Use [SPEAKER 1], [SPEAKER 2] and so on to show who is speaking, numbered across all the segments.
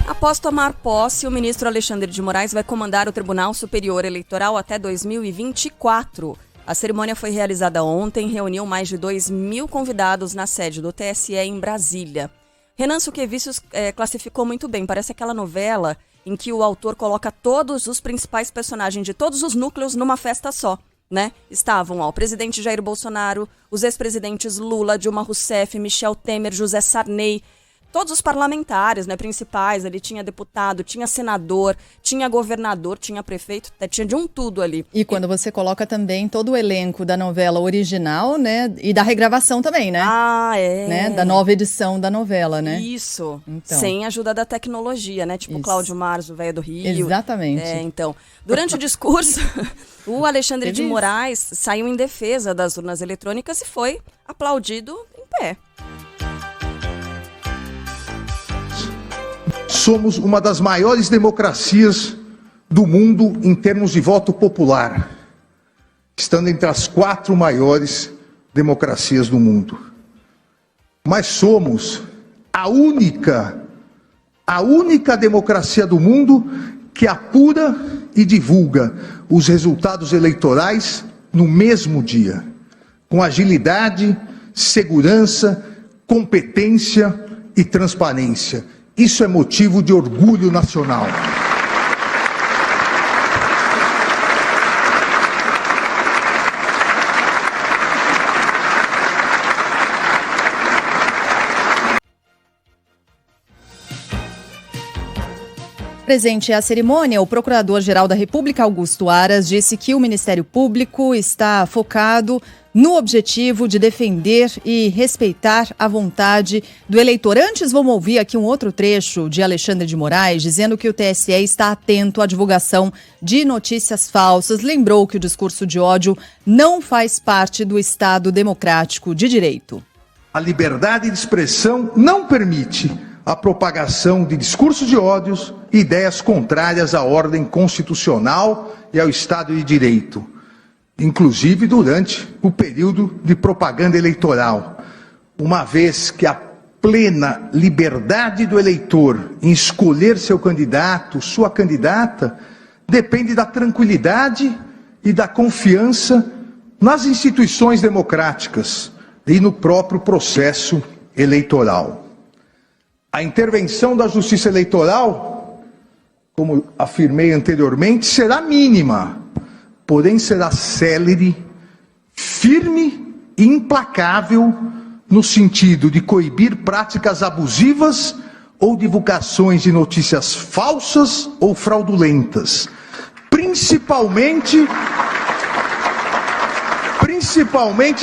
[SPEAKER 1] Após tomar posse, o ministro Alexandre de Moraes vai comandar o Tribunal Superior Eleitoral até 2024. A cerimônia foi realizada ontem, reuniu mais de 2.000 convidados na sede do TSE em Brasília. Renan Suquevicius classificou muito bem, parece aquela novela em que o autor coloca todos os principais personagens de todos os núcleos numa festa só, né? Estavam o presidente Jair Bolsonaro, os ex-presidentes Lula, Dilma Rousseff, Michel Temer, José Sarney, todos os parlamentares, né, principais, ali tinha deputado, tinha senador, tinha governador, tinha prefeito, tinha de um tudo ali.
[SPEAKER 2] E quando você coloca também todo o elenco da novela original, né, e da regravação também, né?
[SPEAKER 1] Ah, é.
[SPEAKER 2] Né, da nova edição da novela, né?
[SPEAKER 1] Isso,
[SPEAKER 2] então.
[SPEAKER 1] Sem a ajuda da tecnologia, né, tipo Cláudio Marzo, velho do Rio.
[SPEAKER 2] Exatamente.
[SPEAKER 1] Então, durante o discurso, o Alexandre de Moraes saiu em defesa das urnas eletrônicas e foi aplaudido em pé.
[SPEAKER 3] Somos uma das maiores democracias do mundo em termos de voto popular, estando entre as 4 maiores democracias do mundo. Mas somos a única democracia do mundo que apura e divulga os resultados eleitorais no mesmo dia, com agilidade, segurança, competência e transparência. Isso é motivo de orgulho nacional.
[SPEAKER 2] Presente à cerimônia, o Procurador-Geral da República, Augusto Aras, disse que o Ministério Público está focado no objetivo de defender e respeitar a vontade do eleitor. Antes, vamos ouvir aqui um outro trecho de Alexandre de Moraes, dizendo que o TSE está atento à divulgação de notícias falsas. Lembrou que o discurso de ódio não faz parte do Estado democrático de direito.
[SPEAKER 3] A liberdade de expressão não permite a propagação de discursos de ódios e ideias contrárias à ordem constitucional e ao Estado de Direito, inclusive durante o período de propaganda eleitoral, uma vez que a plena liberdade do eleitor em escolher seu candidato, sua candidata, depende da tranquilidade e da confiança nas instituições democráticas e no próprio processo eleitoral. A intervenção da Justiça Eleitoral, como afirmei anteriormente, será mínima, porém será célere, firme e implacável no sentido de coibir práticas abusivas ou divulgações de notícias falsas ou fraudulentas, principalmente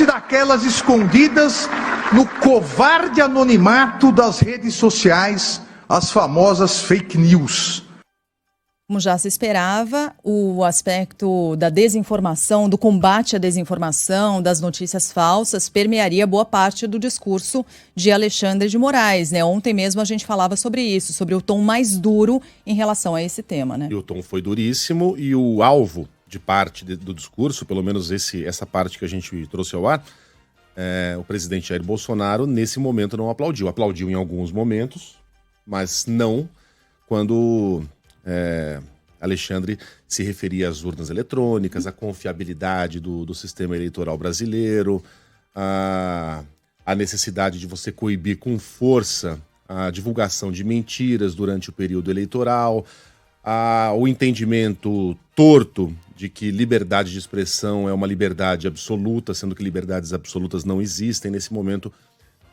[SPEAKER 3] daquelas escondidas no covarde anonimato das redes sociais, as famosas fake news.
[SPEAKER 2] Como já se esperava, o aspecto da desinformação, do combate à desinformação, das notícias falsas, permearia boa parte do discurso de Alexandre de Moraes, né? Ontem mesmo a gente falava sobre isso, sobre o tom mais duro em relação a esse tema, né?
[SPEAKER 4] E o tom foi duríssimo e o alvo de parte do discurso, pelo menos essa parte que a gente trouxe ao ar, o presidente Jair Bolsonaro, nesse momento, não aplaudiu. Aplaudiu em alguns momentos, mas não quando Alexandre se referia às urnas eletrônicas, à confiabilidade do sistema eleitoral brasileiro, à necessidade de você coibir com força a divulgação de mentiras durante o período eleitoral, o entendimento torto de que liberdade de expressão é uma liberdade absoluta, sendo que liberdades absolutas não existem. Nesse momento,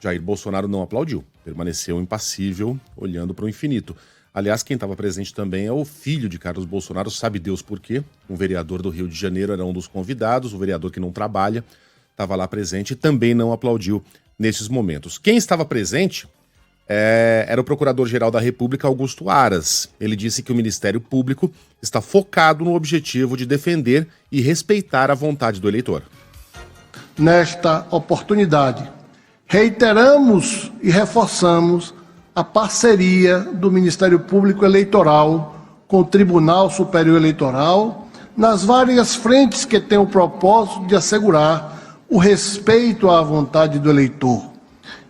[SPEAKER 4] Jair Bolsonaro não aplaudiu, permaneceu impassível, olhando para o infinito. Aliás, quem estava presente também é o filho de Carlos Bolsonaro, sabe Deus por quê. Um vereador do Rio de Janeiro era um dos convidados, o vereador que não trabalha, estava lá presente e também não aplaudiu nesses momentos. Quem estava presente era o Procurador-Geral da República, Augusto Aras. Ele disse que o Ministério Público está focado no objetivo de defender e respeitar a vontade do eleitor.
[SPEAKER 5] Nesta oportunidade, reiteramos e reforçamos a parceria do Ministério Público Eleitoral com o Tribunal Superior Eleitoral nas várias frentes que têm o propósito de assegurar o respeito à vontade do eleitor.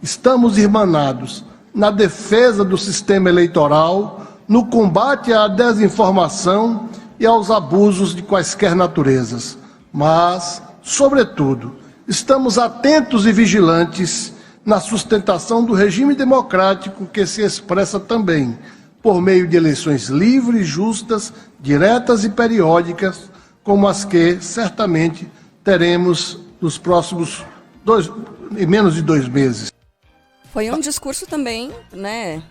[SPEAKER 5] Estamos irmanados na defesa do sistema eleitoral no combate à desinformação e aos abusos de quaisquer naturezas. Mas, sobretudo, estamos atentos e vigilantes na sustentação do regime democrático que se expressa também por meio de eleições livres, justas, diretas e periódicas, como as que certamente teremos nos próximos menos de 2 meses.
[SPEAKER 1] Foi um discurso também, né,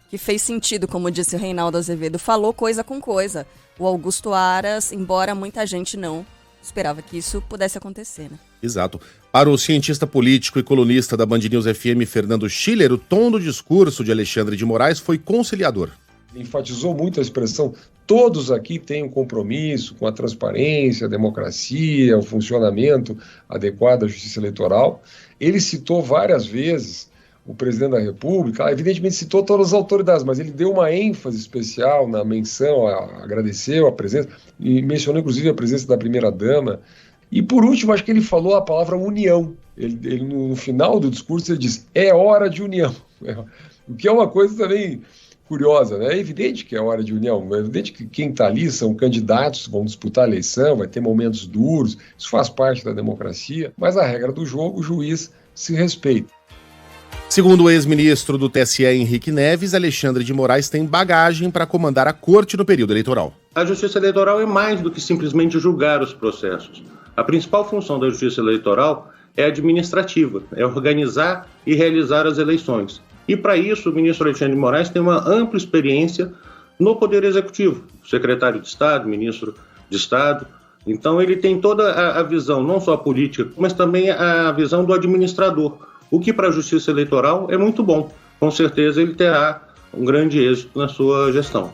[SPEAKER 1] que fez sentido, como disse o Reinaldo Azevedo, falou coisa com coisa. O Augusto Aras, embora muita gente não esperava que isso pudesse acontecer, né?
[SPEAKER 4] Exato. Para o cientista político e colunista da Band News FM, Fernando Schiller, o tom do discurso de Alexandre de Moraes foi conciliador.
[SPEAKER 6] Enfatizou muito a expressão: todos aqui têm um compromisso com a transparência, a democracia, o funcionamento adequado da justiça eleitoral. Ele citou várias vezes o presidente da República, evidentemente citou todas as autoridades, mas ele deu uma ênfase especial na menção, agradeceu a presença, e mencionou inclusive a presença da primeira-dama. E por último, acho que ele falou a palavra união. Ele no final do discurso, ele diz: é hora de união. O que é uma coisa também curiosa, né? É evidente que é hora de união, é evidente que quem está ali são candidatos, vão disputar a eleição, vai ter momentos duros, isso faz parte da democracia, mas a regra do jogo, o juiz se respeita.
[SPEAKER 4] Segundo o ex-ministro do TSE, Henrique Neves, Alexandre de Moraes tem bagagem para comandar a corte no período eleitoral.
[SPEAKER 7] A justiça eleitoral é mais do que simplesmente julgar os processos. A principal função da justiça eleitoral é administrativa, é organizar e realizar as eleições. E para isso, o ministro Alexandre de Moraes tem uma ampla experiência no Poder Executivo, secretário de Estado, ministro de Estado. Então ele tem toda a visão, não só política, mas também a visão do administrador, o que para a justiça eleitoral é muito bom. Com certeza ele terá um grande êxito na sua gestão.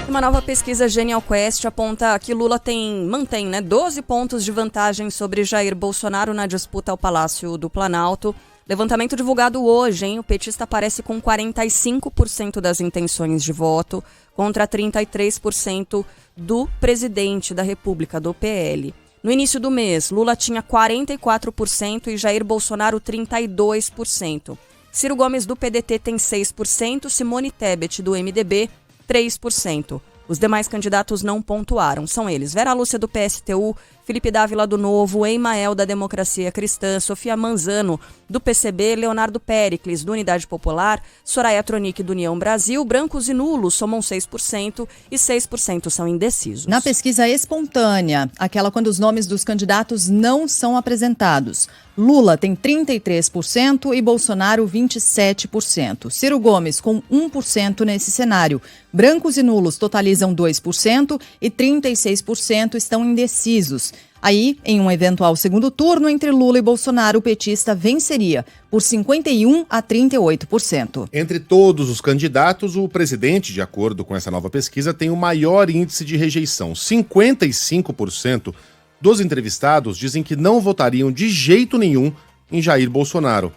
[SPEAKER 1] Uma nova pesquisa Genial Quest aponta que Lula mantém 12 pontos de vantagem sobre Jair Bolsonaro na disputa ao Palácio do Planalto. Levantamento divulgado hoje, o petista aparece com 45% das intenções de voto contra 33% do presidente da República, do PL. No início do mês, Lula tinha 44% e Jair Bolsonaro 32%. Ciro Gomes, do PDT, tem 6%, Simone Tebet, do MDB, 3%. Os demais candidatos não pontuaram. São eles: Vera Lúcia, do PSTU, Felipe Dávila, do Novo, Emael, da Democracia Cristã, Sofia Manzano, do PCB, Leonardo Péricles, do Unidade Popular, Soraya Tronic, do União Brasil. Brancos e nulos somam 6% e 6% são indecisos.
[SPEAKER 2] Na pesquisa espontânea, aquela quando os nomes dos candidatos não são apresentados, Lula tem 33% e Bolsonaro 27%. Ciro Gomes com 1% nesse cenário. Brancos e nulos totalizam 2% e 36% estão indecisos. Aí, em um eventual segundo turno entre Lula e Bolsonaro, o petista venceria por 51% a 38%.
[SPEAKER 4] Entre todos os candidatos, o presidente, de acordo com essa nova pesquisa, tem o maior índice de rejeição. 55% dos entrevistados dizem que não votariam de jeito nenhum em Jair Bolsonaro.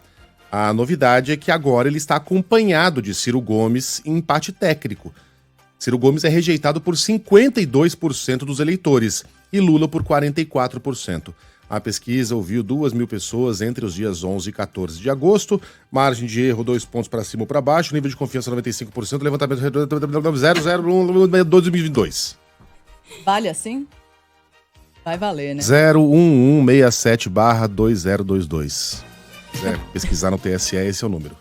[SPEAKER 4] A novidade é que agora ele está acompanhado de Ciro Gomes em empate técnico. Ciro Gomes é rejeitado por 52% dos eleitores e Lula por 44%. A pesquisa ouviu 2.000 pessoas entre os dias 11 e 14 de agosto. Margem de erro 2 pontos para cima ou para baixo. Nível de confiança 95%. Levantamento 001 2022.
[SPEAKER 2] Vale assim? Vai valer, né?
[SPEAKER 4] 01167/2022. Pesquisar no TSE, esse é o número.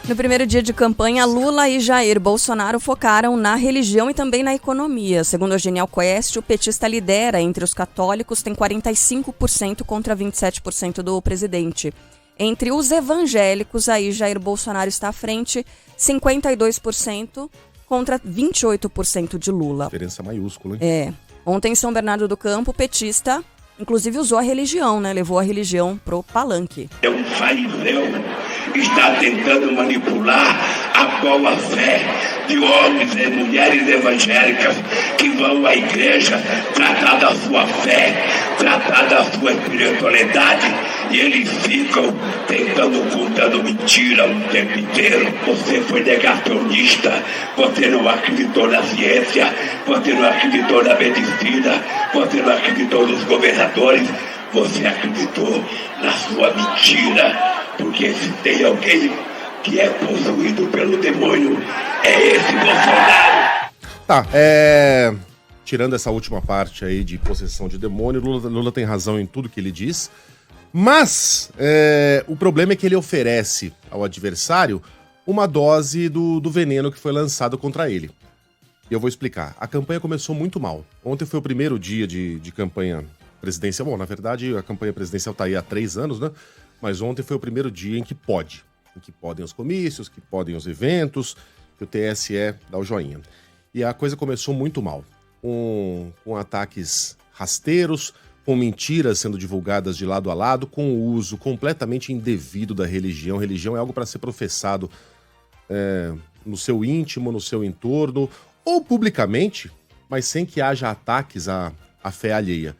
[SPEAKER 1] No primeiro dia de campanha, Lula e Jair Bolsonaro focaram na religião e também na economia. Segundo a Genial Quest, o petista lidera entre os católicos, tem 45% contra 27% do presidente. Entre os evangélicos, aí Jair Bolsonaro está à frente, 52% contra 28% de Lula.
[SPEAKER 4] Diferença maiúscula, hein?
[SPEAKER 1] Ontem, em São Bernardo do Campo, o petista, inclusive, usou a religião, levou a religião pro palanque.
[SPEAKER 8] É um fariseu que está tentando manipular a boa fé de homens e mulheres evangélicas que vão à igreja tratar da sua fé, tratar da sua espiritualidade, e eles ficam contando mentira o tempo inteiro. Você foi negacionista, você não acreditou na ciência, você não acreditou na medicina, você não acreditou nos governadores, você acreditou na sua mentira, porque se tem alguém que é possuído pelo demônio. É esse Bolsonaro.
[SPEAKER 4] Tá, tirando essa última parte aí de possessão de demônio, Lula tem razão em tudo que ele diz, mas o problema é que ele oferece ao adversário uma dose do veneno que foi lançado contra ele. E eu vou explicar. A campanha começou muito mal. Ontem foi o primeiro dia de campanha presidencial. Bom, na verdade, a campanha presidencial tá aí há 3 anos, né? Mas ontem foi o primeiro dia em que podem os comícios, que podem os eventos, que o TSE dá o joinha. E a coisa começou muito mal, com ataques rasteiros, com mentiras sendo divulgadas de lado a lado, com o uso completamente indevido da religião. Religião é algo para ser professado no seu íntimo, no seu entorno, ou publicamente, mas sem que haja ataques à fé alheia.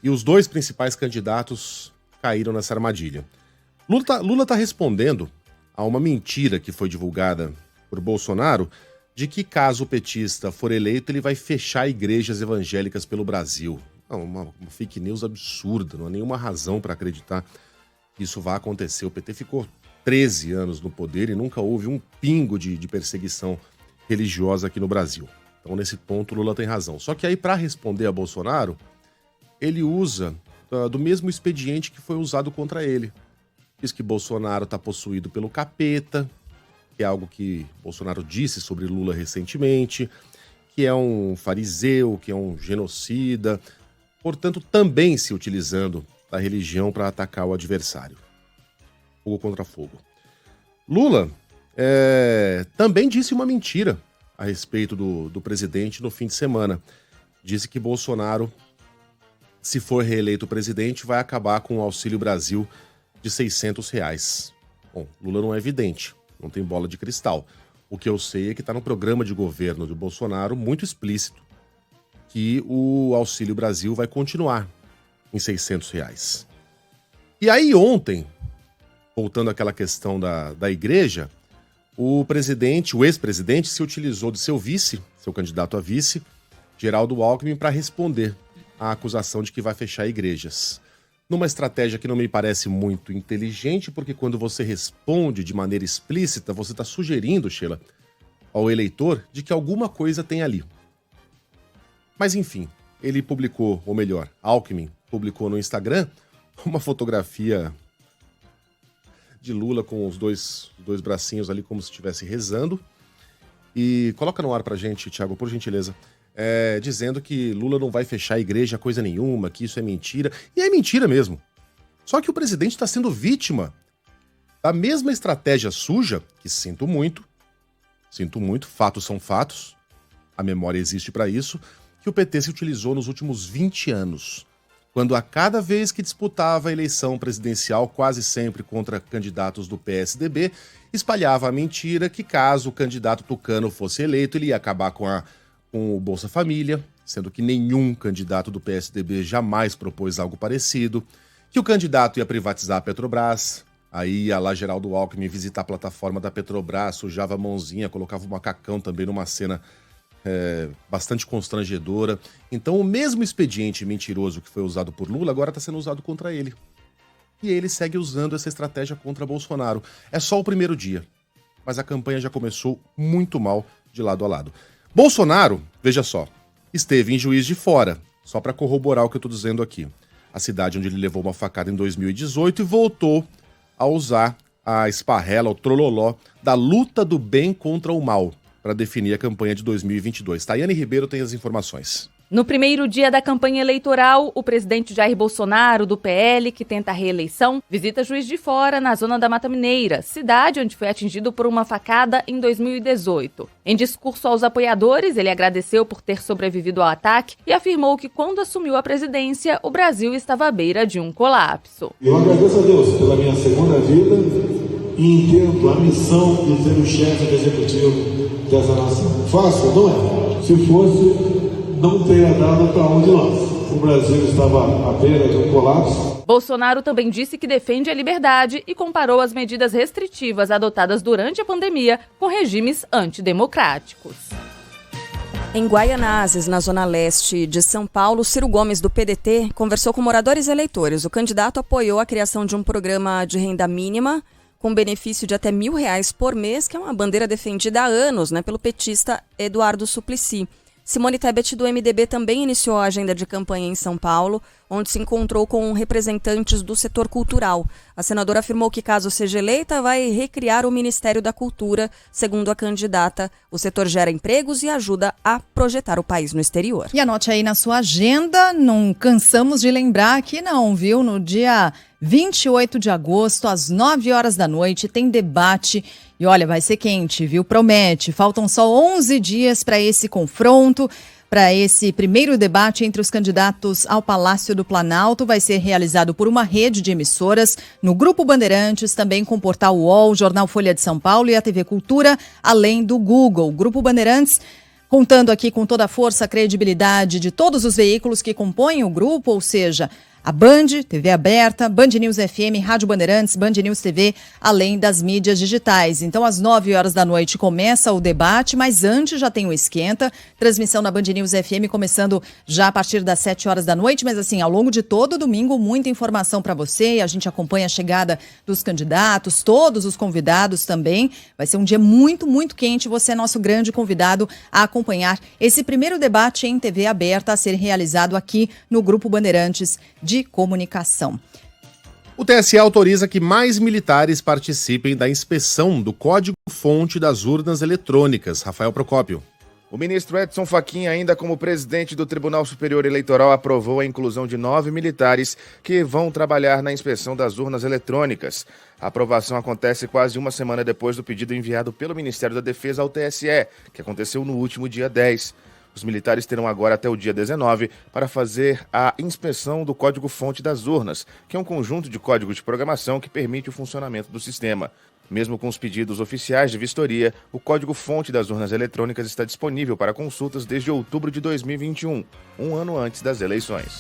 [SPEAKER 4] E os 2 principais candidatos caíram nessa armadilha. Lula tá respondendo a uma mentira que foi divulgada por Bolsonaro, de que caso o petista for eleito, ele vai fechar igrejas evangélicas pelo Brasil. Uma fake news absurda, não há nenhuma razão para acreditar que isso vai acontecer. O PT ficou 13 anos no poder e nunca houve um pingo de perseguição religiosa aqui no Brasil. Então, nesse ponto, Lula tem razão. Só que aí, para responder a Bolsonaro, ele usa do mesmo expediente que foi usado contra ele. Diz que Bolsonaro está possuído pelo capeta, que é algo que Bolsonaro disse sobre Lula recentemente, que é um fariseu, que é um genocida, portanto, também se utilizando da religião para atacar o adversário. Fogo contra fogo. Lula também disse uma mentira a respeito do presidente no fim de semana. Disse que Bolsonaro, se for reeleito presidente, vai acabar com o Auxílio Brasil de R$600. Bom, Lula não é vidente, não tem bola de cristal. O que eu sei é que está no programa de governo de Bolsonaro muito explícito que o Auxílio Brasil vai continuar em R$600. E aí ontem, voltando àquela questão da igreja, o ex-presidente se utilizou de seu candidato a vice, Geraldo Alckmin, para responder à acusação de que vai fechar igrejas. Numa estratégia que não me parece muito inteligente, porque quando você responde de maneira explícita, você está sugerindo, Sheila, ao eleitor de que alguma coisa tem ali. Mas enfim, ele publicou, ou melhor, Alckmin publicou no Instagram uma fotografia de Lula com os dois bracinhos ali como se estivesse rezando. E coloca no ar pra gente, Thiago, por gentileza. Dizendo que Lula não vai fechar a igreja coisa nenhuma, que isso é mentira. E é mentira mesmo. Só que o presidente está sendo vítima da mesma estratégia suja, que sinto muito, fatos são fatos, a memória existe para isso, que o PT se utilizou nos últimos 20 anos. Quando a cada vez que disputava a eleição presidencial, quase sempre contra candidatos do PSDB, espalhava a mentira que caso o candidato tucano fosse eleito, ele ia acabar com o Bolsa Família, sendo que nenhum candidato do PSDB jamais propôs algo parecido, que o candidato ia privatizar a Petrobras, aí ia lá Geraldo Alckmin visitar a plataforma da Petrobras, sujava a mãozinha, colocava o macacão também numa cena bastante constrangedora. Então o mesmo expediente mentiroso que foi usado por Lula agora está sendo usado contra ele. E ele segue usando essa estratégia contra Bolsonaro. É só o primeiro dia, mas a campanha já começou muito mal de lado a lado. Bolsonaro, veja só, esteve em Juiz de Fora, só para corroborar o que eu estou dizendo aqui. A cidade onde ele levou uma facada em 2018 e voltou a usar a esparrela, o trololó, da luta do bem contra o mal, para definir a campanha de 2022. Tayane Ribeiro tem as informações.
[SPEAKER 9] No primeiro dia da campanha eleitoral, o presidente Jair Bolsonaro, do PL, que tenta a reeleição, visita Juiz de Fora, na zona da Mata Mineira, cidade onde foi atingido por uma facada em 2018. Em discurso aos apoiadores, ele agradeceu por ter sobrevivido ao ataque e afirmou que quando assumiu a presidência, o Brasil estava à beira de um colapso.
[SPEAKER 10] Eu agradeço a Deus pela minha segunda vida e entendo a missão de ser o chefe executivo dessa nação. Fácil, não é? Se fosse, não teria dado para onde nós. O Brasil estava à beira de um colapso.
[SPEAKER 9] Bolsonaro também disse que defende a liberdade e comparou as medidas restritivas adotadas durante a pandemia com regimes antidemocráticos.
[SPEAKER 1] Em Guaianazes, na zona leste de São Paulo, Ciro Gomes, do PDT, conversou com moradores e eleitores. O candidato apoiou a criação de um programa de renda mínima com benefício de até R$1.000 por mês, que é uma bandeira defendida há anos, né, pelo petista Eduardo Suplicy. Simone Tebet, do MDB, também iniciou a agenda de campanha em São Paulo, onde se encontrou com representantes do setor cultural. A senadora afirmou que, caso seja eleita, vai recriar o Ministério da Cultura. Segundo a candidata, o setor gera empregos e ajuda a projetar o país no exterior.
[SPEAKER 2] E anote aí na sua agenda, não cansamos de lembrar aqui não, viu? No dia 28 de agosto, às 9 horas da noite, tem debate. E olha, vai ser quente, viu? Promete. Faltam só 11 dias para esse confronto, para esse primeiro debate entre os candidatos ao Palácio do Planalto. Vai ser realizado por uma rede de emissoras no Grupo Bandeirantes, também com o Portal UOL, Jornal Folha de São Paulo e a TV Cultura, além do Google. Grupo Bandeirantes, contando aqui com toda a força, a credibilidade de todos os veículos que compõem o grupo, ou seja, a Band, TV aberta, Band News FM, Rádio Bandeirantes, Band News TV, além das mídias digitais. Então, às 9 horas da noite começa o debate, mas antes já tem o esquenta. Transmissão na Band News FM começando já a partir das 7 horas da noite, mas assim, ao longo de todo o domingo, muita informação para você. A gente acompanha a chegada dos candidatos, todos os convidados também. Vai ser um dia muito, muito quente. Você é nosso grande convidado a acompanhar esse primeiro debate em TV aberta a ser realizado aqui no Grupo Bandeirantes de Comunicação.
[SPEAKER 4] O TSE autoriza que mais militares participem da inspeção do código-fonte das urnas eletrônicas. Rafael Procópio.
[SPEAKER 11] O ministro Edson Fachin, ainda como presidente do Tribunal Superior Eleitoral, aprovou a inclusão de 9 militares que vão trabalhar na inspeção das urnas eletrônicas. A aprovação acontece quase uma semana depois do pedido enviado pelo Ministério da Defesa ao TSE, que aconteceu no último dia 10. Os militares terão agora até o dia 19 para fazer a inspeção do código-fonte das urnas, que é um conjunto de códigos de programação que permite o funcionamento do sistema. Mesmo com os pedidos oficiais de vistoria, o código-fonte das urnas eletrônicas está disponível para consultas desde outubro de 2021, um ano antes das eleições.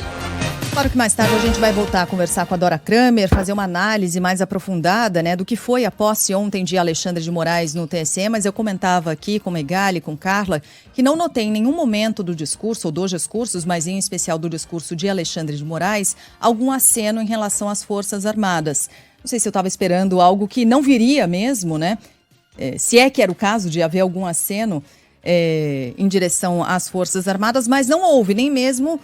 [SPEAKER 2] Claro que mais tarde a gente vai voltar a conversar com a Dora Kramer, fazer uma análise mais aprofundada, né, do que foi a posse ontem de Alexandre de Moraes no TSE, mas eu comentava aqui com Megali, com Carla, que não notei em nenhum momento do discurso, ou dos discursos, mas em especial do discurso de Alexandre de Moraes, algum aceno em relação às Forças Armadas. Não sei se eu estava esperando algo que não viria mesmo, né? Se é que era o caso de haver algum aceno em direção às Forças Armadas, mas não houve, nem mesmo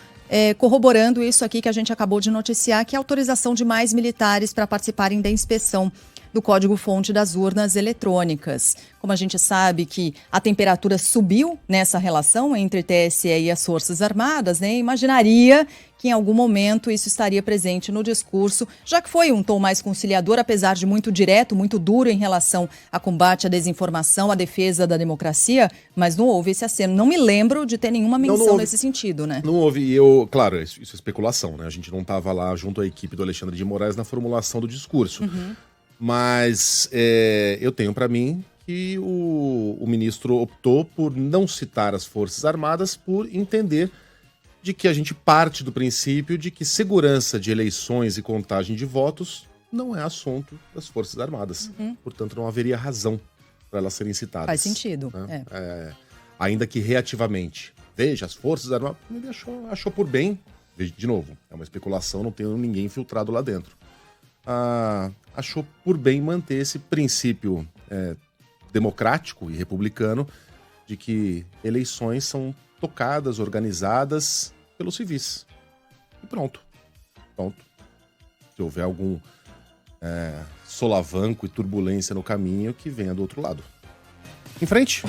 [SPEAKER 2] corroborando isso aqui que a gente acabou de noticiar, que é a autorização de mais militares para participarem da inspeção do código-fonte das urnas eletrônicas. Como a gente sabe que a temperatura subiu nessa relação entre TSE e as Forças Armadas, né? Imaginaria que em algum momento isso estaria presente no discurso, já que foi um tom mais conciliador, apesar de muito direto, muito duro em relação a combate à desinformação, à defesa da democracia, mas não houve esse aceno. Não me lembro de ter nenhuma menção nesse sentido, né?
[SPEAKER 4] Não houve, e claro, isso é especulação, né? A gente não estava lá junto à equipe do Alexandre de Moraes na formulação do discurso.
[SPEAKER 2] Uhum.
[SPEAKER 4] Mas eu tenho para mim que o ministro optou por não citar as Forças Armadas por entender de que a gente parte do princípio de que segurança de eleições e contagem de votos não é assunto das Forças Armadas.
[SPEAKER 2] Uhum.
[SPEAKER 4] Portanto, não haveria razão para elas serem citadas.
[SPEAKER 2] Faz sentido.
[SPEAKER 4] Né? Ainda que reativamente. Veja, as Forças Armadas, ele achou por bem, de novo, é uma especulação, não tem ninguém infiltrado lá dentro. Achou por bem manter esse princípio democrático e republicano de que eleições são tocadas, organizadas pelos civis. E pronto. Se houver algum solavanco e turbulência no caminho, que venha do outro lado. Em frente.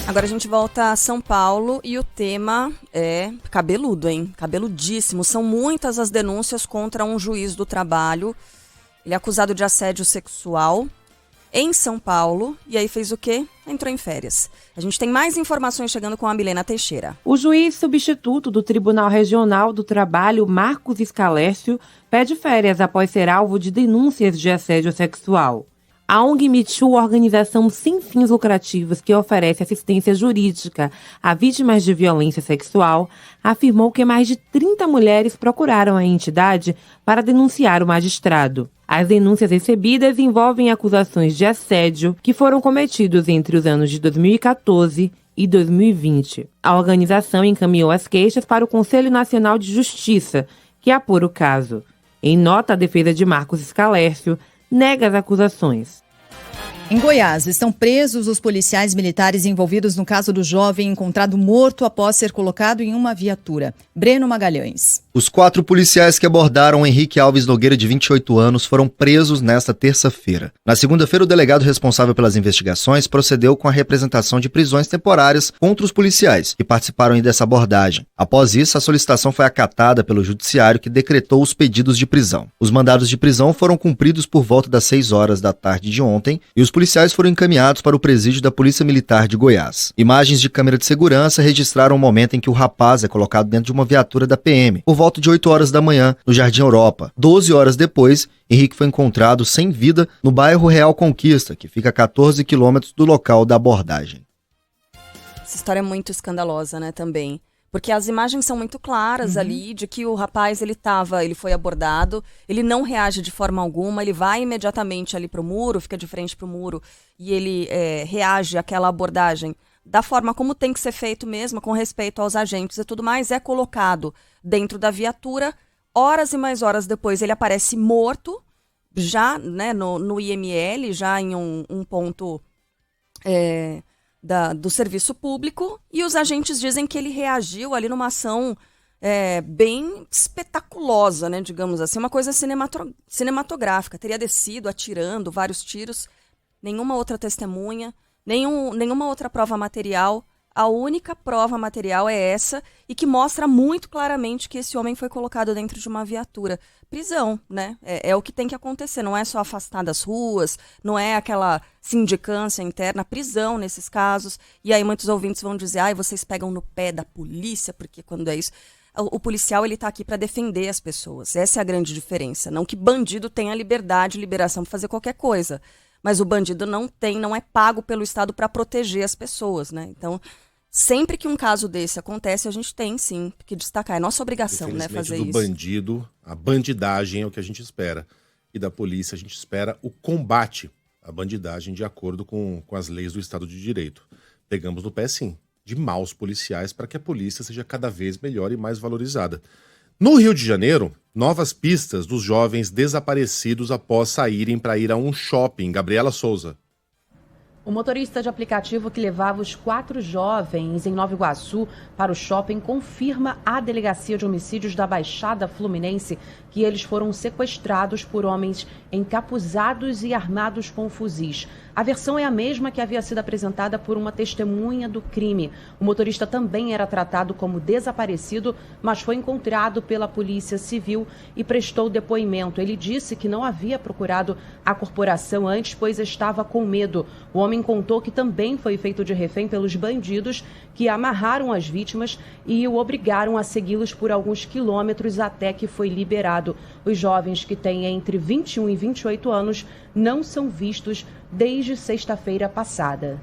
[SPEAKER 1] Agora a gente volta a São Paulo e o tema é cabeludo, hein? Cabeludíssimo. São muitas as denúncias contra um juiz do trabalho. Ele é acusado de assédio sexual em São Paulo. E aí fez o quê? Entrou em férias. A gente tem mais informações chegando com a Milena Teixeira.
[SPEAKER 12] O juiz substituto do Tribunal Regional do Trabalho, Marcos Scalessio, pede férias após ser alvo de denúncias de assédio sexual. A ONG Me Too, organização sem fins lucrativos que oferece assistência jurídica a vítimas de violência sexual, afirmou que mais de 30 mulheres procuraram a entidade para denunciar o magistrado. As denúncias recebidas envolvem acusações de assédio que foram cometidos entre os anos de 2014 e 2020. A organização encaminhou as queixas para o Conselho Nacional de Justiça, que apura o caso. Em nota, a defesa de Marcos Scalércio nega as acusações.
[SPEAKER 2] Em Goiás, estão presos os policiais militares envolvidos no caso do jovem encontrado morto após ser colocado em uma viatura. Breno Magalhães.
[SPEAKER 13] Os 4 policiais que abordaram Henrique Alves Nogueira, de 28 anos, foram presos nesta terça-feira. Na segunda-feira, o delegado responsável pelas investigações procedeu com a representação de prisões temporárias contra os policiais que participaram dessa abordagem. Após isso, a solicitação foi acatada pelo judiciário, que decretou os pedidos de prisão. Os mandados de prisão foram cumpridos por volta das 6 horas da tarde de ontem e os policiais foram encaminhados para o presídio da Polícia Militar de Goiás. Imagens de câmera de segurança registraram o momento em que o rapaz é colocado dentro de uma viatura da PM, por volta de 8 horas da manhã, no Jardim Europa. 12 horas depois, Henrique foi encontrado sem vida no bairro Real Conquista, que fica a 14 quilômetros do local da abordagem.
[SPEAKER 1] Essa história é muito escandalosa, né, também. Porque as imagens são muito claras ali de que o rapaz, ele foi abordado, ele não reage de forma alguma, ele vai imediatamente ali pro muro, fica de frente pro muro e ele reage àquela abordagem da forma como tem que ser feito mesmo, com respeito aos agentes e tudo mais, é colocado dentro da viatura. Horas e mais horas depois ele aparece morto, já, né, no IML, já em um ponto do serviço público, e os agentes dizem que ele reagiu ali numa ação bem espetaculosa, né, digamos assim, uma coisa cinematográfica, teria descido atirando vários tiros, nenhuma outra testemunha, nenhuma outra prova material. A única prova material é essa, e que mostra muito claramente que esse homem foi colocado dentro de uma viatura. Prisão, né? É o que tem que acontecer, não é só afastar das ruas, não é aquela sindicância interna, prisão nesses casos. E aí muitos ouvintes vão dizer, vocês pegam no pé da polícia, porque quando é isso... O policial, ele tá aqui para defender as pessoas, essa é a grande diferença. Não que bandido tenha liberação para fazer qualquer coisa, mas o bandido não é pago pelo Estado para proteger as pessoas, né? Então, sempre que um caso desse acontece, a gente tem, sim, que destacar. É nossa obrigação, né, fazer isso.
[SPEAKER 4] Do bandido, a bandidagem é o que a gente espera. E da polícia, a gente espera o combate à bandidagem de acordo com as leis do Estado de Direito. Pegamos no pé, sim, de maus policiais para que a polícia seja cada vez melhor e mais valorizada. No Rio de Janeiro, novas pistas dos jovens desaparecidos após saírem para ir a um shopping. Gabriela Souza.
[SPEAKER 14] O motorista de aplicativo que levava os 4 jovens em Nova Iguaçu para o shopping confirma à Delegacia de Homicídios da Baixada Fluminense que eles foram sequestrados por homens encapuzados e armados com fuzis. A versão é a mesma que havia sido apresentada por uma testemunha do crime. O motorista também era tratado como desaparecido, mas foi encontrado pela Polícia Civil e prestou depoimento. Ele disse que não havia procurado a corporação antes, pois estava com medo. O homem contou que também foi feito de refém pelos bandidos que amarraram as vítimas e o obrigaram a segui-los por alguns quilômetros até que foi liberado. Os jovens, que têm entre 21 e 28 anos, não são vistos desde sexta-feira passada.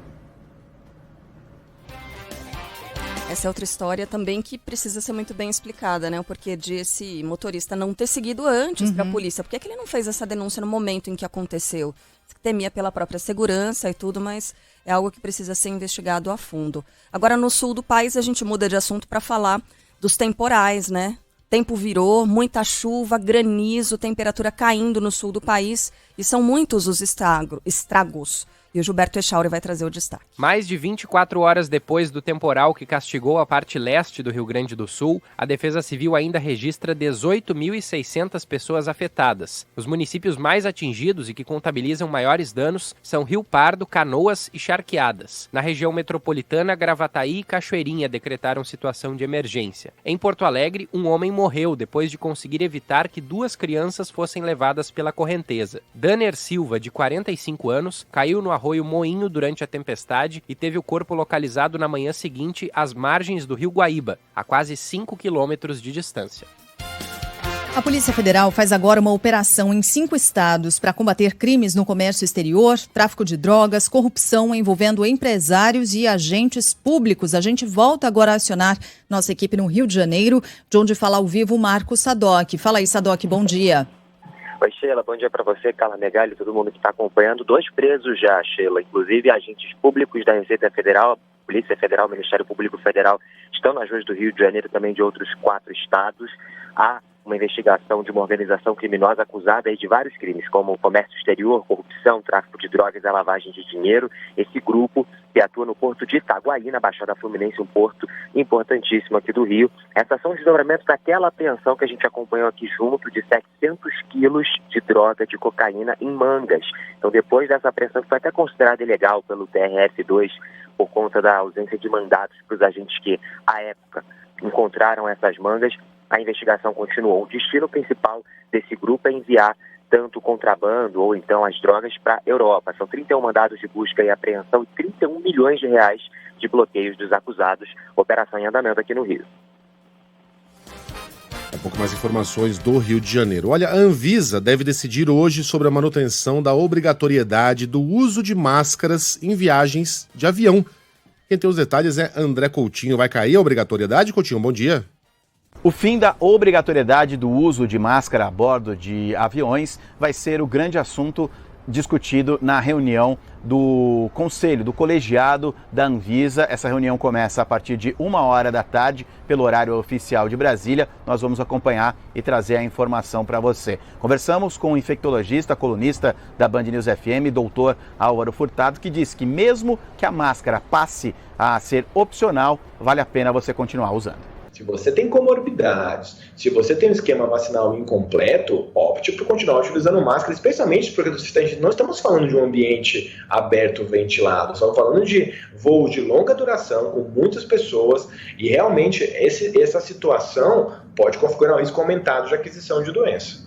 [SPEAKER 1] Essa é outra história também que precisa ser muito bem explicada, né? O porquê de esse motorista não ter seguido antes para a polícia. Por que ele não fez essa denúncia no momento em que aconteceu? Temia pela própria segurança e tudo, mas é algo que precisa ser investigado a fundo. Agora, no sul do país, a gente muda de assunto para falar dos temporais, né? Tempo virou, muita chuva, granizo, temperatura caindo no sul do país, e são muitos os estragos. E o Gilberto Echauri vai trazer o destaque.
[SPEAKER 15] Mais de 24 horas depois do temporal que castigou a parte leste do Rio Grande do Sul, a Defesa Civil ainda registra 18.600 pessoas afetadas. Os municípios mais atingidos e que contabilizam maiores danos são Rio Pardo, Canoas e Charqueadas. Na região metropolitana, Gravataí e Cachoeirinha decretaram situação de emergência. Em Porto Alegre, um homem morreu depois de conseguir evitar que 2 crianças fossem levadas pela correnteza. Danner Silva, de 45 anos, caiu no arroio Moinho durante a tempestade e teve o corpo localizado na manhã seguinte às margens do rio Guaíba, a quase 5 quilômetros de distância.
[SPEAKER 2] A Polícia Federal faz agora uma operação em 5 estados para combater crimes no comércio exterior, tráfico de drogas, corrupção envolvendo empresários e agentes públicos. A gente volta agora a acionar nossa equipe no Rio de Janeiro, de onde fala ao vivo o Marcos Sadoc. Fala aí, Sadoc, bom dia.
[SPEAKER 16] Oi, Sheila, bom dia para você, Carla Megali, todo mundo que está acompanhando. 2 presos já, Sheila, inclusive agentes públicos da Receita Federal, Polícia Federal, Ministério Público Federal, estão nas ruas do Rio de Janeiro, também de outros 4 estados. Há uma investigação de uma organização criminosa acusada aí de vários crimes, como comércio exterior, corrupção, tráfico de drogas e a lavagem de dinheiro. Esse grupo que atua no porto de Itaguaí, na Baixada Fluminense, um porto importantíssimo aqui do Rio. Essas são os desdobramentos daquela apreensão que a gente acompanhou aqui junto, de 700 quilos de droga de cocaína em Mangas. Então, depois dessa apreensão, que foi até considerada ilegal pelo TRF2, por conta da ausência de mandatos para os agentes que, à época, encontraram essas mangas, a investigação continuou. O destino principal desse grupo é enviar tanto o contrabando ou então as drogas para a Europa. São 31 mandados de busca e apreensão e 31 milhões de reais de bloqueios dos acusados. Operação em andamento aqui no Rio.
[SPEAKER 4] Um pouco mais informações do Rio de Janeiro. Olha, a Anvisa deve decidir hoje sobre a manutenção da obrigatoriedade do uso de máscaras em viagens de avião. Quem tem os detalhes é André Coutinho. Vai cair a obrigatoriedade, Coutinho? Bom dia.
[SPEAKER 17] O fim da obrigatoriedade do uso de máscara a bordo de aviões vai ser o grande assunto discutido na reunião do Conselho, do Colegiado da Anvisa. Essa reunião começa a partir de 13h, pelo horário oficial de Brasília. Nós vamos acompanhar e trazer a informação para você. Conversamos com o infectologista, colunista da Band News FM, doutor Álvaro Furtado, que diz que mesmo que a máscara passe a ser opcional, vale a pena você continuar usando.
[SPEAKER 18] Se você tem comorbidades, se você tem um esquema vacinal incompleto, opte por continuar utilizando máscara, especialmente porque não estamos falando de um ambiente aberto, ventilado, estamos falando de voos de longa duração com muitas pessoas e realmente essa situação pode configurar um risco aumentado de aquisição de doença.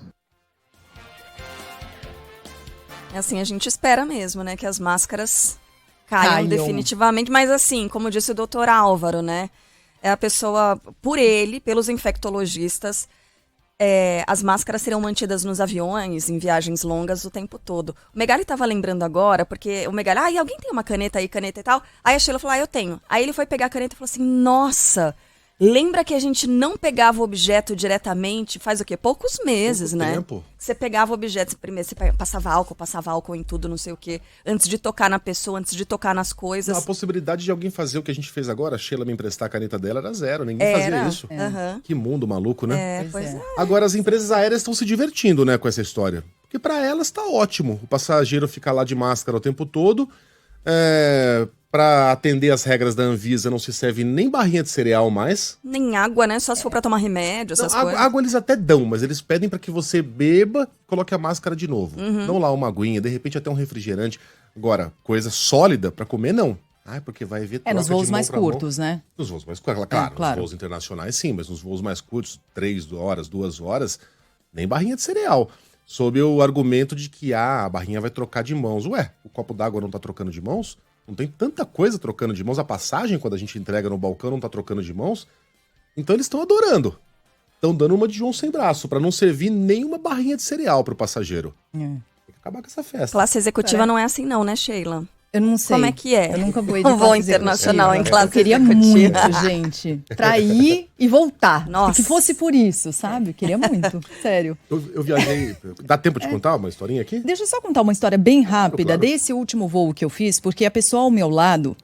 [SPEAKER 1] Assim, a gente espera mesmo, né, que as máscaras caiam definitivamente, mas assim, como disse o doutor Álvaro, né, é a pessoa, por ele, pelos infectologistas, as máscaras serão mantidas nos aviões, em viagens longas, o tempo todo. O Megali estava lembrando agora, porque o Megali, alguém tem uma caneta aí, caneta e tal? Aí a Sheila falou, eu tenho. Aí ele foi pegar a caneta e falou assim, nossa, lembra que a gente não pegava o objeto diretamente, faz o quê? Poucos meses, né? Tempo. Você pegava o objeto, primeiro você passava álcool em tudo, não sei o quê, antes de tocar na pessoa, antes de tocar nas coisas.
[SPEAKER 4] Não, a possibilidade de alguém fazer o que a gente fez agora, a Sheila me emprestar a caneta dela, era zero, ninguém fazia isso.
[SPEAKER 1] Uhum.
[SPEAKER 4] Que mundo maluco, né?
[SPEAKER 1] Pois é.
[SPEAKER 4] Agora, as empresas aéreas estão se divertindo, né, com essa história. Porque para elas tá ótimo, o passageiro ficar lá de máscara o tempo todo, para atender as regras da Anvisa não se serve nem barrinha de cereal mais.
[SPEAKER 1] Nem água, né? Só se for para tomar remédio, essas coisas.
[SPEAKER 4] Água eles até dão, mas eles pedem para que você beba e coloque a máscara de novo.
[SPEAKER 1] Uhum.
[SPEAKER 4] Dão lá uma aguinha, de repente até um refrigerante. Agora, coisa sólida para comer, não. Porque vai ver troca
[SPEAKER 2] nos voos
[SPEAKER 4] de mão
[SPEAKER 2] mais
[SPEAKER 4] pra
[SPEAKER 2] curtos,
[SPEAKER 4] mão.
[SPEAKER 2] né?
[SPEAKER 4] Nos voos mais curtos, claro. Nos voos internacionais, sim, mas nos voos mais curtos, 3 horas, 2 horas, nem barrinha de cereal. Sob o argumento de que a barrinha vai trocar de mãos. Ué, o copo d'água não tá trocando de mãos? Não tem tanta coisa trocando de mãos. A passagem, quando a gente entrega no balcão, não tá trocando de mãos. Então eles estão adorando. Estão dando uma de João sem braço, para não servir nenhuma barrinha de cereal pro passageiro. Tem que acabar com essa festa.
[SPEAKER 1] Classe executiva não é assim não, né, Sheila?
[SPEAKER 2] Eu não sei.
[SPEAKER 1] Como é que é?
[SPEAKER 2] Eu nunca vou
[SPEAKER 1] Um voo internacional em classe
[SPEAKER 2] Eu queria
[SPEAKER 1] executiva.
[SPEAKER 2] muito, gente, pra ir e voltar.
[SPEAKER 1] Nossa.
[SPEAKER 2] Que fosse por isso, sabe? Queria muito, sério.
[SPEAKER 4] Eu viajei... Dá tempo de contar uma historinha aqui?
[SPEAKER 2] Deixa eu só contar uma história bem rápida
[SPEAKER 4] Claro.
[SPEAKER 2] desse último voo que eu fiz, porque a pessoa ao meu lado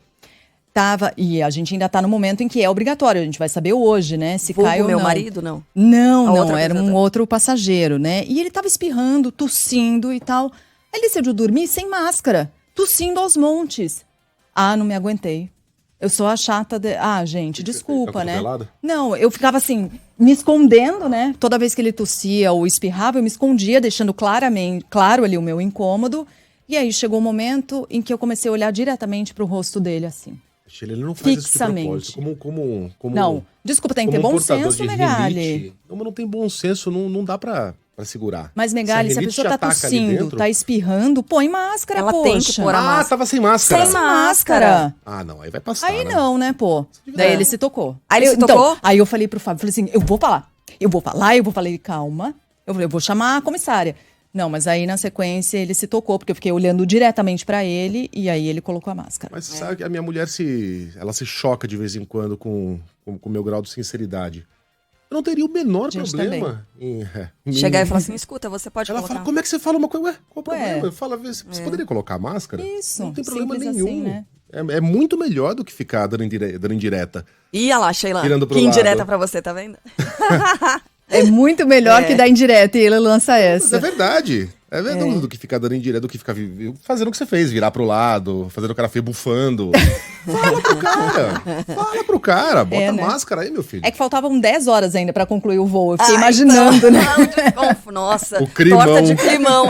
[SPEAKER 2] tava, e a gente ainda tá no momento em que é obrigatório, a gente vai saber hoje, né, se
[SPEAKER 1] Vulgo
[SPEAKER 2] cai ou não.
[SPEAKER 1] meu marido, não?
[SPEAKER 2] Não, era um outro passageiro, né, e ele tava espirrando, tossindo e tal. Aí ele decidiu dormir sem máscara, tossindo aos montes. Não me aguentei. Eu sou a chata de... gente, desculpa, né? Não, eu ficava assim, me escondendo, né? Toda vez que ele tossia ou espirrava, eu me escondia, deixando claro ali o meu incômodo. E aí chegou um momento em que eu comecei a olhar diretamente pro rosto dele, assim.
[SPEAKER 4] Ele não faz
[SPEAKER 2] fixamente.
[SPEAKER 4] isso de propósito. Como
[SPEAKER 2] não, desculpa, tem que ter bom senso, Megali.
[SPEAKER 4] Não, mas não tem bom senso, não dá pra segurar.
[SPEAKER 2] Mas, Megali, se a pessoa tá tossindo, tá espirrando, põe máscara,
[SPEAKER 1] ela
[SPEAKER 2] poxa.
[SPEAKER 1] tem que pôr a máscara.
[SPEAKER 4] Tava sem máscara.
[SPEAKER 2] Sem máscara.
[SPEAKER 4] Não, aí vai passar,
[SPEAKER 2] Aí não, né, pô. Daí ele se tocou.
[SPEAKER 1] Aí ele se tocou?
[SPEAKER 2] Aí eu falei pro Fábio, falei assim, eu vou falar. Falei, calma. Eu vou chamar a comissária. Não, mas aí na sequência ele se tocou, porque eu fiquei olhando diretamente pra ele e aí ele colocou a máscara.
[SPEAKER 4] Mas sabe que a minha mulher ela se choca de vez em quando com o meu grau de sinceridade. Eu não teria o menor problema em
[SPEAKER 1] chegar e falar assim, escuta, você pode
[SPEAKER 4] Ela
[SPEAKER 1] colocar.
[SPEAKER 4] fala, como é que você fala uma coisa? Qual o problema? Eu falo, você poderia colocar a máscara?
[SPEAKER 2] Isso,
[SPEAKER 4] não tem problema nenhum.
[SPEAKER 2] assim, né?
[SPEAKER 4] É muito melhor do que ficar dando indireta.
[SPEAKER 1] Ia lá, Sheila.
[SPEAKER 4] Tirando pro
[SPEAKER 1] que indireta
[SPEAKER 4] lado.
[SPEAKER 1] pra você, tá vendo?
[SPEAKER 2] É muito melhor que dar indireta e ele lança essa.
[SPEAKER 4] Mas é verdade. É verdade, do que ficar dando indireta, do que ficar fazendo o que você fez, virar pro lado, fazendo o cara feio bufando. Fala pro cara, bota a máscara aí, meu filho.
[SPEAKER 2] É que faltavam 10 horas ainda pra concluir o voo, eu fiquei imaginando, né?
[SPEAKER 1] Nossa,
[SPEAKER 4] o climão.
[SPEAKER 1] Torta de climão,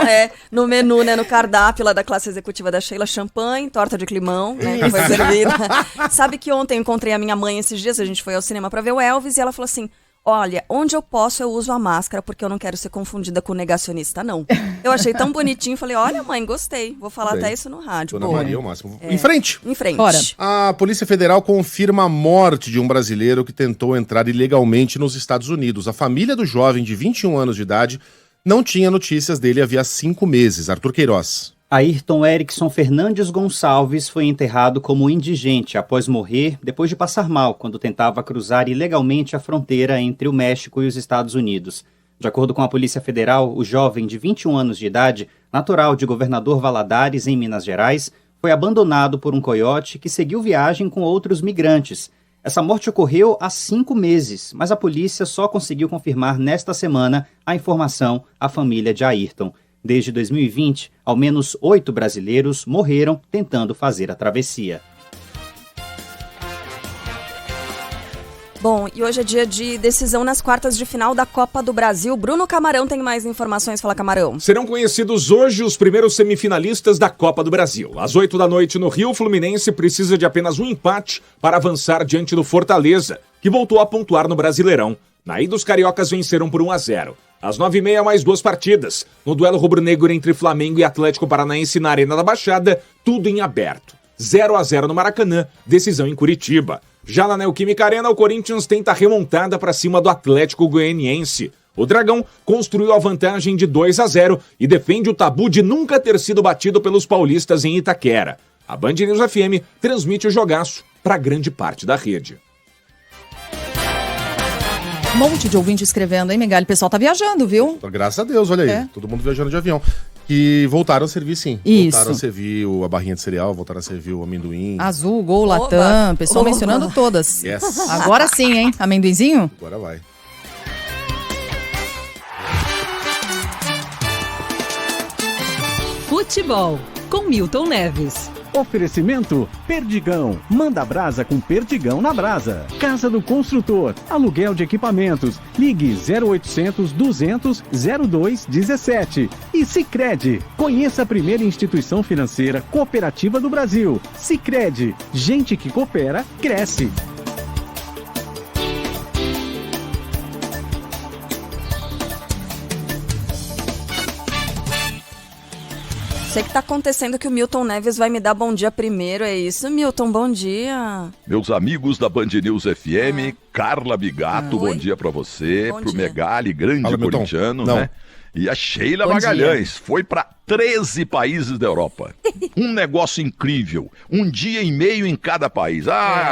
[SPEAKER 1] no menu, né, no cardápio lá da classe executiva da Sheila, champanhe, torta de climão, né, que foi servida. Sabe que ontem eu encontrei a minha mãe esses dias, a gente foi ao cinema pra ver o Elvis, e ela falou assim, olha, onde eu posso eu uso a máscara, porque eu não quero ser confundida com negacionista, não. Eu achei tão bonitinho, falei, olha mãe, gostei, vou falar até isso no rádio.
[SPEAKER 4] Dona Maria, o máximo. Em frente.
[SPEAKER 1] Em frente.
[SPEAKER 2] Bora.
[SPEAKER 4] A Polícia Federal confirma a morte de um brasileiro que tentou entrar ilegalmente nos Estados Unidos. A família do jovem de 21 anos de idade não tinha notícias dele havia 5 meses. Arthur Queiroz.
[SPEAKER 19] Ayrton Erickson Fernandes Gonçalves foi enterrado como indigente após morrer depois de passar mal quando tentava cruzar ilegalmente a fronteira entre o México e os Estados Unidos. De acordo com a Polícia Federal, o jovem de 21 anos de idade, natural de Governador Valadares, em Minas Gerais, foi abandonado por um coiote que seguiu viagem com outros migrantes. Essa morte ocorreu há 5 meses, mas a polícia só conseguiu confirmar nesta semana a informação à família de Ayrton. Desde 2020, ao menos 8 brasileiros morreram tentando fazer a travessia.
[SPEAKER 1] Bom, e hoje é dia de decisão nas quartas de final da Copa do Brasil. Bruno Camarão tem mais informações. Fala, Camarão.
[SPEAKER 20] Serão conhecidos hoje os primeiros semifinalistas da Copa do Brasil. Às 8 da noite no Rio, o Fluminense precisa de apenas um empate para avançar diante do Fortaleza, que voltou a pontuar no Brasileirão. Na ida, os cariocas venceram por 1-0. Às 9h30, mais 2 partidas. No duelo rubro-negro entre Flamengo e Atlético Paranaense na Arena da Baixada, tudo em aberto. 0-0 no Maracanã, decisão em Curitiba. Já na Neoquímica Arena, o Corinthians tenta a remontada para cima do Atlético Goianiense. O Dragão construiu a vantagem de 2-0 e defende o tabu de nunca ter sido batido pelos paulistas em Itaquera. A Band News FM transmite o jogaço para grande parte da rede.
[SPEAKER 2] Um monte de ouvinte escrevendo, hein, Megali? O pessoal tá viajando, viu?
[SPEAKER 4] Graças a Deus, olha aí. Todo mundo viajando de avião. Que voltaram a servir, sim.
[SPEAKER 2] Isso.
[SPEAKER 4] Voltaram a servir a barrinha de cereal, voltaram a servir o amendoim.
[SPEAKER 2] Azul, Gol, Latam, pessoal mencionando todas.
[SPEAKER 4] Yes.
[SPEAKER 2] Agora sim, hein? Amendoinzinho?
[SPEAKER 4] Agora vai.
[SPEAKER 21] Futebol, com Milton Neves.
[SPEAKER 22] Oferecimento Perdigão. Manda brasa com Perdigão na brasa. Casa do Construtor. Aluguel de equipamentos. Ligue 0800 200 0217. E Sicredi. Conheça a primeira instituição financeira cooperativa do Brasil. Sicredi. Gente que coopera, cresce.
[SPEAKER 1] Sei que tá acontecendo que o Milton Neves vai me dar bom dia primeiro, é isso? Milton, bom dia.
[SPEAKER 23] Meus amigos da Band News FM, Carla Bigato, bom dia pra você,
[SPEAKER 1] Bom
[SPEAKER 23] pro
[SPEAKER 1] dia.
[SPEAKER 23] Megali, grande
[SPEAKER 4] Fala, Milton.
[SPEAKER 23] corintiano,
[SPEAKER 4] Não.
[SPEAKER 23] né? E a Sheila
[SPEAKER 2] Bom
[SPEAKER 23] Magalhães foi pra 13 países da Europa. Um negócio incrível. Um dia e meio em cada país.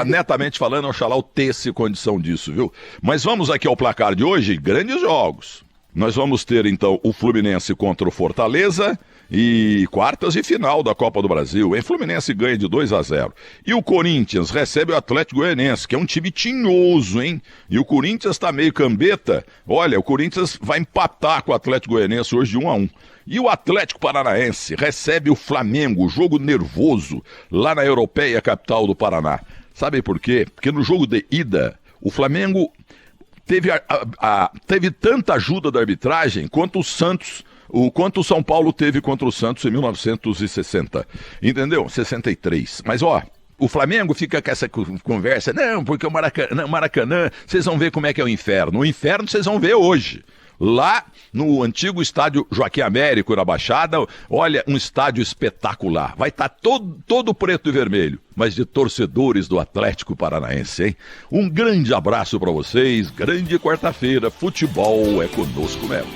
[SPEAKER 23] Netamente falando, oxalá eu tesse condição disso, viu? Mas vamos aqui ao placar de hoje, grandes jogos. Nós vamos ter, então, o Fluminense contra o Fortaleza e quartas e final da Copa do Brasil. O Fluminense ganha de 2-0. E o Corinthians recebe o Atlético Goianiense, que é um time tinhoso, hein? E o Corinthians tá meio cambeta. Olha, o Corinthians vai empatar com o Atlético Goianiense hoje de 1-1. E o Atlético Paranaense recebe o Flamengo, jogo nervoso, lá na Europeia, capital do Paraná. Sabe por quê? Porque no jogo de ida, o Flamengo teve tanta ajuda da arbitragem quanto o Santos, quanto o São Paulo teve contra o Santos em 1960, entendeu? 63. Mas ó, o Flamengo fica com essa conversa, não, porque o Maracanã, vocês vão ver como é que é o inferno. O inferno vocês vão ver hoje. Lá no antigo estádio Joaquim Américo, na Baixada, olha, um estádio espetacular. Vai estar todo preto e vermelho, mas de torcedores do Atlético Paranaense, hein? Um grande abraço para vocês, grande quarta-feira, futebol é conosco mesmo.